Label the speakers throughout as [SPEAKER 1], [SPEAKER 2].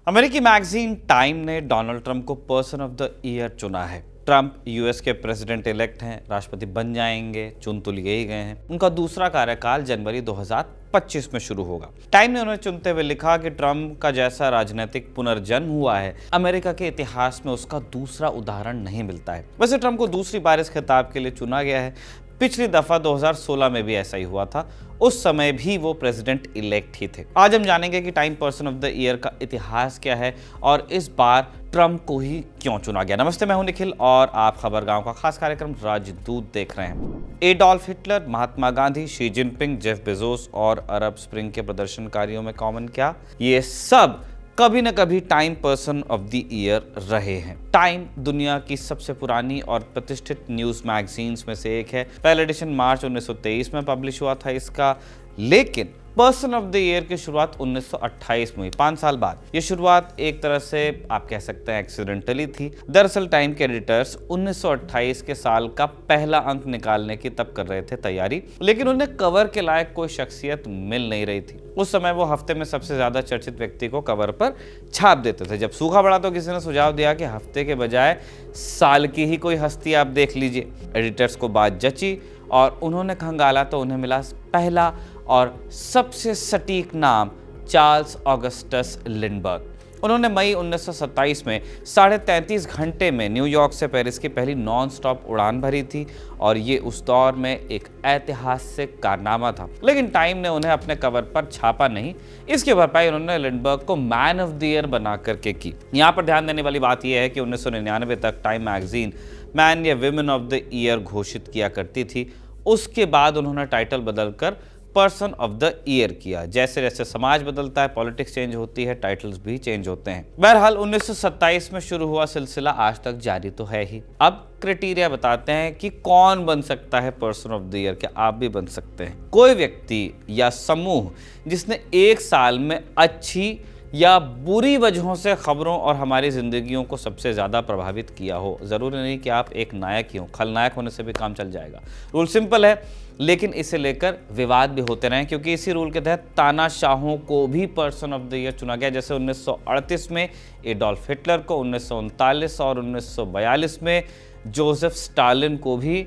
[SPEAKER 1] अमेरिकी magazine time ने Donald Trump को पर्सन ऑफ द ईयर चुना है। ट्रंप यूएस के प्रेसिडेंट इलेक्ट हैं, राष्ट्रपति बन जाएंगे, चुन तो लिए ही गए हैं। उनका दूसरा कार्यकाल जनवरी 2025 में शुरू होगा। टाइम ने उन्हें चुनते हुए लिखा कि ट्रंप का जैसा राजनीतिक पुनर्जन्म हुआ है, अमेरिका के इतिहास में उसका दूसरा उदाहरण नहीं मिलता है। वैसे ट्रंप को दूसरी बार इस खिताब के लिए चुना गया है। पिछली दफा 2016 में भी ऐसा ही हुआ था, उस समय भी वो प्रेसिडेंट इलेक्ट ही थे। आज हम जानेंगे कि time person of the year का इतिहास क्या है और इस बार ट्रंप को ही क्यों चुना गया। नमस्ते, मैं हूं निखिल और आप खबरगांव का खास कार्यक्रम राजदूत देख रहे हैं। Adolf Hitler, Mahatma Gandhi, Xi Jinping, Jeff Bezos और अरब स्प्रिंग के प्रदर्शनकारियों में कॉमन क्या? ये सब कभी न कभी time person of the year रहे हैं। टाइम दुनिया की सबसे पुरानी और प्रतिष्ठित न्यूज मैगजीन्स में से एक है। पहला एडिशन मार्च 1923 में पब्लिश हुआ था इसका, लेकिन पर्सन ऑफ द ईयर की शुरुआत 1928 में हुई, 5 साल बाद। ये शुरुआत एक तरह से आप कह सकते हैं एक्सीडेंटली थी। दरअसल टाइम के एडिटर्स 1928 के साल का पहला अंक निकालने की तब कर रहे थे तैयारी, लेकिन उन्हें कवर के लायक कोई शख्सियत मिल नहीं रही थी। उस समय वो हफ्ते में सबसे ज्यादा चर्चित व्यक्ति को कवर पर छाप देते थे। जब सूखा पड़ा तो किसी ने सुझाव दिया कि हफ्ते के बजाय साल की ही कोई हस्ती आप देख लीजिए। एडिटर्स को बात जची और उन्होंने खंगाला तो उन्हें मिला पहला और सबसे सटीक नाम, चार्ल्स ऑगस्टस लिंडबर्ग। उन्होंने मई 1927 में 33.5 घंटे में न्यूयॉर्क से पेरिस की पहली नॉन स्टॉप उड़ान भरी थी और ये उस दौर में एक ऐतिहासिक कारनामा था। लेकिन टाइम ने उन्हें अपने कवर पर छापा नहीं, इसकी भरपाई उन्होंने लिंडबर्ग को मैन ऑफ द ईयर बना करके की। यहाँ पर ध्यान देने वाली बात यह है कि 1999 तक टाइम मैगजीन मैन या विमेन ऑफ द ईयर घोषित किया करती थी। उसके बाद उन्होंने टाइटल बदलकर पर्सन ऑफ द ईयर किया। जैसे जैसे समाज बदलता है, पॉलिटिक्स चेंज होती है, टाइटल्स भी चेंज होते हैं। बहरहाल 1927 में शुरू हुआ सिलसिला आज तक जारी तो है ही। अब क्राइटेरिया बताते हैं कि कौन बन सकता है पर्सन ऑफ द ईयर। क्या आप भी बन सकते हैं? कोई व्यक्ति या समूह जिसने एक साल में अच्छी या बुरी वजहों से खबरों और हमारी जिंदगियों को सबसे ज्यादा प्रभावित किया हो। जरूरी नहीं कि आप एक नायक ही हो, खलनायक होने से भी काम चल जाएगा। रूल सिंपल है, लेकिन इसे लेकर विवाद भी होते रहे, क्योंकि इसी रूल के तहत तानाशाहों को भी पर्सन ऑफ द ईयर चुना गया। जैसे 1938 में एडोल्फ हिटलर को, 1939 और 1942 में जोसेफ स्टालिन को भी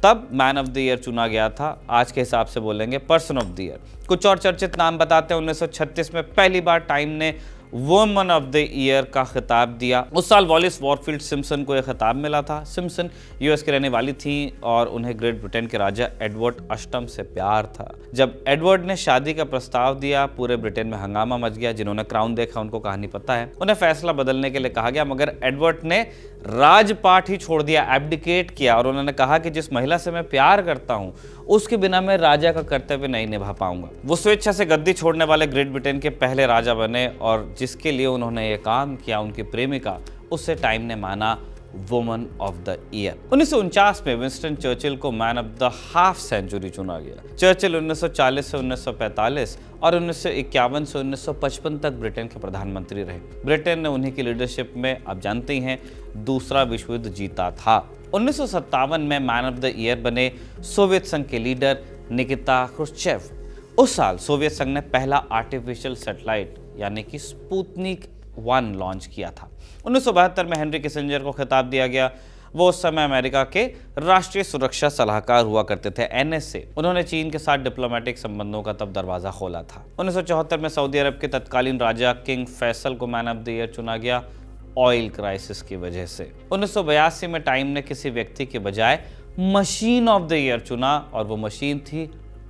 [SPEAKER 1] तब मैन ऑफ द ईयर चुना गया था। आज के हिसाब से बोलेंगे पर्सन ऑफ द ईयर। कुछ और चर्चित नाम बताते हैं। 1936 में पहली बार टाइम ने वुमन ऑफ द ईयर का खिताब दिया। उस साल वॉलिस वॉरफील्ड सिम्पसन को यह खिताब मिला था। सिम्पसन यूएस की रहने वाली थी और उन्हें ग्रेट ब्रिटेन के राजा एडवर्ड अष्टम से प्यार था। जब एडवर्ड ने शादी का प्रस्ताव दिया, पूरे ब्रिटेन में हंगामा मच गया। जिन्होंने क्राउन देखा उनको कहानी पता है। उन्हें फैसला बदलने के लिए कहा गया, मगर एडवर्ड ने राजपाट ही छोड़ दिया, एब्डिकेट किया और उन्होंने कहा कि जिस महिला से मैं प्यार करता हूं उसके बिना मैं राजा का कर्तव्य नहीं निभा पाऊंगा। वो स्वेच्छा से गद्दी छोड़ने वाले ग्रेट ब्रिटेन के पहले राजा बने और जिसके लिए उन्होंने ये काम किया, उनकी प्रेमिका, उससे टाइम ने माना वुमन ऑफ द ईयर। 1949 में विंस्टन चर्चिल को man of the half century चुना गया। चर्चिल 1940 से 1945 और 1951 से 1955 तक ब्रिटेन के प्रधानमंत्री रहे। ब्रिटेन ने उन्हीं की लीडरशिप में, आप जानते ही हैं, दूसरा विश्व युद्ध जीता था। 1957 में मैन ऑफ द ईयर बने सोवियत संघ के लीडर निकिता क्रुश्चेव। उस साल सोवियत संघ ने पहला आर्टिफिशियल सैटेलाइट यानी कि स्पुतनिक 1 लॉन्च किया था। 1972 में हेनरी किसिंजर को खिताब दिया गया। वो उस समय अमेरिका के राष्ट्रीय सुरक्षा सलाहकार हुआ करते थे, एनएसए। उन्होंने चीन के साथ डिप्लोमेटिक संबंधों का तब दरवाजा खोला था। 1974 में सऊदी अरब के तत्कालीन राजा किंग फैसल को मैन ऑफ द ईयर चुना गया, ऑयल क्राइसिस की वजह से। 1982 में टाइम ने किसी व्यक्ति के बजाय मशीन ऑफ द ईयर चुना और वो मशीन थी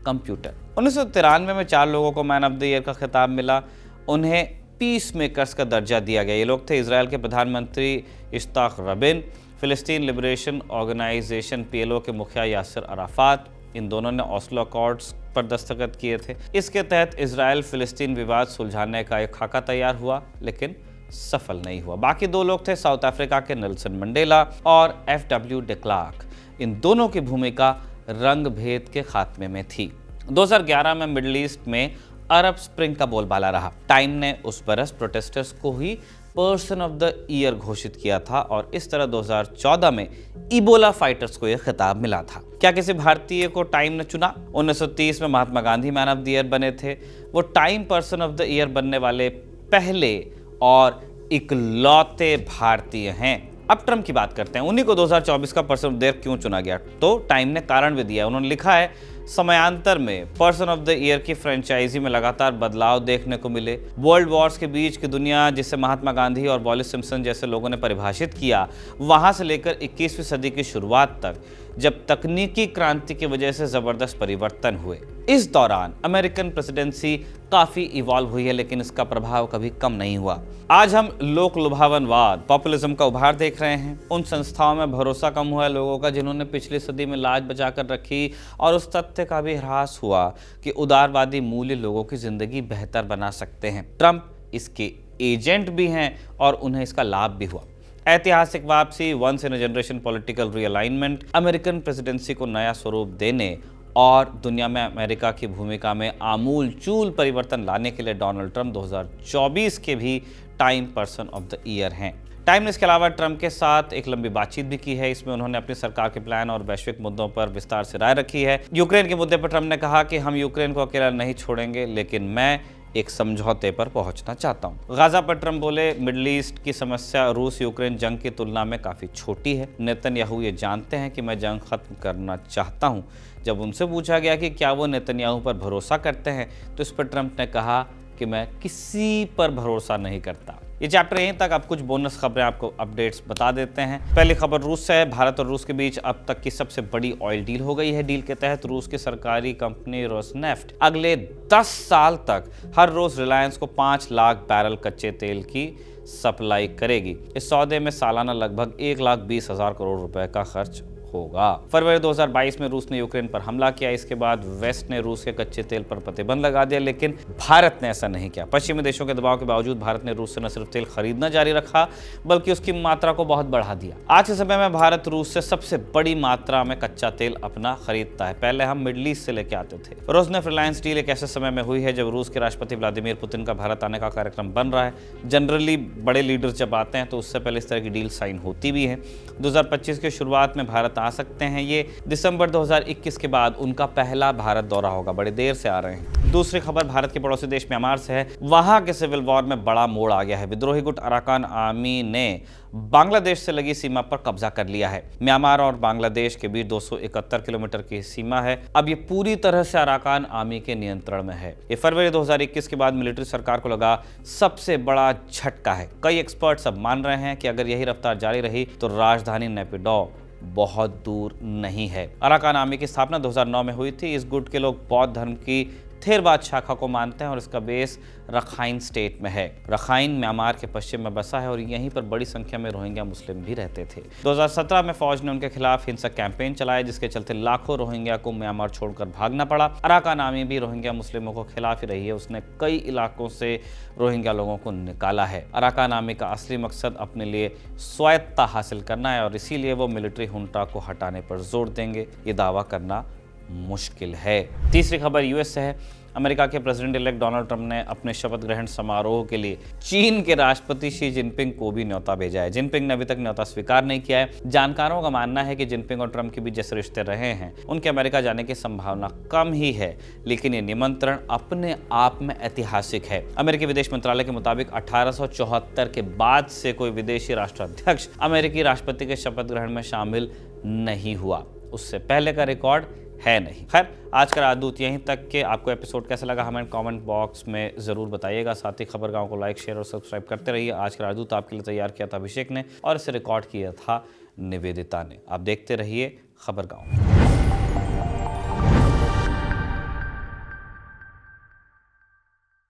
[SPEAKER 1] कंप्यूटर। 1993 में 4 लोगों को मैन ऑफ द ईयर का खिताब मिला। उन्हें पीस मेकर्स का दर्जा दिया गया। ये लोग थे इजराइल के प्रधानमंत्री इश्ताक रबिन, फिलिस्तीन लिबरेशन ऑर्गेनाइजेशन पीएलओ के मुखिया यासिर अराफात। इन दोनों ने ऑस्लो अकॉर्ड्स पर दस्तखत किए थे। इसके तहत इजराइल फिलिस्तीन विवाद सुलझाने का एक खाका तैयार हुआ, लेकिन सफल नहीं हुआ। बाकी 2 लोग थे साउथ अफ्रीका के नेल्सन मंडेला और एफडब्ल्यू डे क्लार्क। इन दोनों की भूमिका रंग भेद के खात्मे में थी। 2011 में मिडिल ईस्ट में अरब स्प्रिंग का बोलबाला रहा। टाइम ने उस बरस प्रोटेस्टर्स को ही पर्सन ऑफ द ईयर घोषित किया था और इस तरह 2014 में इबोला फाइटर्स को यह खिताब मिला था। क्या किसी भारतीय को टाइम ने चुना? 1930 में Mahatma Gandhi man of the year बने थे। वो Time person of the year बनने वाले पहले और इकलौते भारतीय हैं। अब ट्रंप की बात करते हैं। उन्हीं को 2024 का पर्सन ऑफ द ईयर क्यों चुना गया, तो टाइम ने कारण भी दिया। उन्होंने लिखा है, समयांतर में पर्सन ऑफ द ईयर की फ्रेंचाइजी में लगातार बदलाव देखने को मिले। वर्ल्ड वॉर्स के बीच की दुनिया जिसे महात्मा गांधी और वॉलिस सिम्पसन जैसे लोगों ने परिभाषित किया, वहां से लेकर 21वीं सदी की शुरुआत तक, जब तकनीकी क्रांति की वजह से जबरदस्त परिवर्तन हुए, इस दौरान अमेरिकन प्रेसिडेंसी काफी इवॉल्व हुई है, लेकिन इसका प्रभाव कभी कम नहीं हुआ। आज हम लोक लुभावनवाद, पॉपुलिज्म का उभार देख रहे हैं। उन संस्थाओं में भरोसा कम हुआ है लोगों का जिन्होंने पिछली सदी में लाज बचाकर रखी, और उस तथ्य का भी ह्रास हुआ कि उदारवादी मूल्य लोगों की जिंदगी बेहतर बना सकते हैं। ट्रंप इसके एजेंट भी हैं और उन्हें इसका लाभ भी हुआ। ऐतिहासिक वापसी, once in generation political realignment, American presidency को नया स्वरूप देने और दुनिया में अमेरिका की भूमिका में आमूल चूल परिवर्तन लाने के लिए डोनाल्ड ट्रंप 2024 के भी time person of the year हैं। टाइम ने इसके अलावा ट्रंप के साथ एक लंबी बातचीत भी की है। इसमें उन्होंने अपनी सरकार के प्लान और वैश्विक मुद्दों पर विस्तार से राय रखी है। यूक्रेन के मुद्दे पर ट्रंप ने कहा कि हम यूक्रेन को अकेला नहीं छोड़ेंगे, लेकिन मैं एक समझौते पर पहुंचना चाहता हूं। गाजा पर ट्रंप बोले, मिडिल ईस्ट की समस्या रूस यूक्रेन जंग की तुलना में काफी छोटी है। नेतन्याहू ये जानते हैं कि मैं जंग खत्म करना चाहता हूं। जब उनसे पूछा गया कि क्या वो नेतन्याहू पर भरोसा करते हैं, तो इस पर ट्रंप ने कहा कि मैं किसी पर भरोसा नहीं करता। ये चैप्टर यहीं तक। अब कुछ बोनस खबरें आपको अपडेट्स बता देते हैं। पहली खबर रूस से है। भारत और रूस के बीच अब तक की सबसे बड़ी ऑयल डील हो गई है। डील के तहत रूस की सरकारी कंपनी रोसनेफ्ट अगले 10 साल तक हर रोज रिलायंस को 5 लाख बैरल कच्चे तेल की सप्लाई करेगी। इस सौदे में सालाना लगभग 1,20,000 करोड़ रुपए का खर्च होगा। फरवरी 2022 में रूस ने यूक्रेन पर हमला किया। इसके बाद वेस्ट ने रूस के कच्चे तेल पर प्रतिबंध लगा दिया, लेकिन भारत ने ऐसा नहीं किया। पश्चिमी देशों के दबाव के बावजूद भारत ने रूस से न सिर्फ तेल खरीदना जारी रखा, बल्कि उसकी मात्रा को बहुत बढ़ा दिया। आज के समय में भारत रूस से सबसे बड़ी मात्रा में कच्चा तेल अपना खरीदता है। पहले हम मिडिल ईस्ट से लेके आते थे। रोसनेफ्ट रिलायंस डील एक ऐसे समय में हुई है जब रूस के राष्ट्रपति व्लादिमीर पुतिन का भारत आने का कार्यक्रम बन रहा है। जनरली बड़े लीडर जब आते हैं तो उससे पहले इस तरह की डील साइन होती भी है। 2025 की शुरुआत में भारत आ सकते हैं। ये दिसंबर 2021 के बाद उनका पहला भारत दौरा होगा। बड़ी देर से आ रहे हैं। दूसरी खबर भारत के पड़ोसी देश म्यांमार से है। वहां के सिविल वॉर में बड़ा मोड़ आ गया है। विद्रोही गुट अराकान आर्मी ने बांग्लादेश से लगी सीमा पर कब्जा कर लिया है। म्यांमार और बांग्लादेश के बीच 271 किलोमीटर की सीमा है। अब ये पूरी तरह से अराकान आर्मी के नियंत्रण में है। ये फरवरी 2021 के बाद मिलिट्री सरकार को लगा सबसे बड़ा झटका है। कई एक्सपर्ट्स अब मान रहे हैं कि अगर यही रफ्तार जारी रही तो राजधानी नेपिडो बहुत दूर नहीं है। अराकान आर्मी की स्थापना 2009 में हुई थी। इस गुट के लोग बौद्ध धर्म की थेरवाद शाखा को मानते हैं और इसका बेस रखाइन स्टेट में है। रखाइन म्यांमार के पश्चिम में बसा है और यहीं पर बड़ी संख्या में रोहिंग्या मुस्लिम भी रहते थे। 2017 में फौज ने उनके खिलाफ हिंसक कैंपेन चलाया, जिसके चलते लाखों रोहिंग्या को म्यांमार छोड़कर भागना पड़ा। अराकान आर्मी भी रोहिंग्या मुस्लिमों को खिलाफ ही रही है। उसने कई इलाकों से रोहिंग्या लोगों को निकाला है। अराकान आर्मी का असली मकसद अपने लिए स्वायत्तता हासिल करना है और इसीलिए वो मिलिट्री हुंटा को हटाने पर जोर देंगे। ये दावा करना मुश्किल है। तीसरी खबर यूएस से है। अमेरिका के प्रेसिडेंट इलेक्ट डोनाल्ड ट्रंप ने अपने शपथ ग्रहण समारोह के लिए चीन के राष्ट्रपति शी जिनपिंग को भी न्योता भेजा है। जिनपिंग ने अभी तक न्योता स्वीकार नहीं किया है। जानकारों का मानना है कि जिनपिंग और ट्रंप के बीच जैसे रिश्ते रहे हैं, उनके अमेरिका जाने की संभावना कम ही है, लेकिन ये निमंत्रण अपने आप में ऐतिहासिक है। अमेरिकी विदेश मंत्रालय के मुताबिक 1874 के बाद से कोई विदेशी राष्ट्राध्यक्ष अमेरिकी राष्ट्रपति के शपथ ग्रहण में शामिल नहीं हुआ। उससे पहले का रिकॉर्ड है नहीं। खैर, आज का राजदूत यहीं तक के। आपको एपिसोड कैसा लगा हमें कमेंट बॉक्स में ज़रूर बताइएगा। साथ ही खबरगांव को लाइक, शेयर और सब्सक्राइब करते रहिए। आज का राजदूत आपके लिए तैयार किया था अभिषेक ने और इसे रिकॉर्ड किया था निवेदिता ने। आप देखते रहिए खबरगांव।